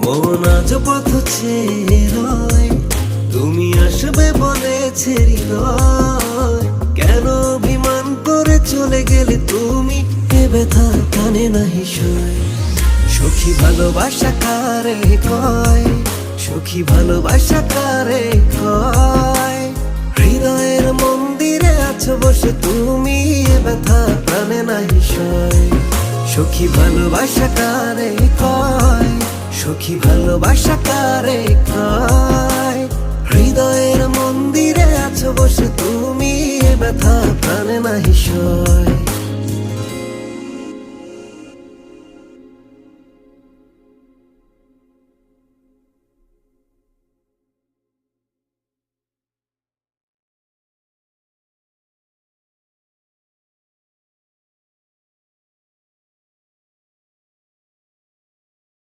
মন আজ পথ চেয়ে রয়, তুমি আসবে বলেছে হৃদয়। কেন অভিমান করে চলে গেলে তুমি, এ ব্যথা কানে নাহি সয়। সখী ভালোবাসা কারে কয়, সখী ভালোবাসা কারে কয়। হৃদয়ের মন্দিরে আছো বসে তুমি, এ ব্যথা কানে নাহি সয়। সখী ভালোবাসা কারে কয়, সখী ভালোবাসা কারে কয়। হৃদয়ের মন্দিরে আছো বসে তুমি, এ ব্যথা প্রাণে নাহি সয়।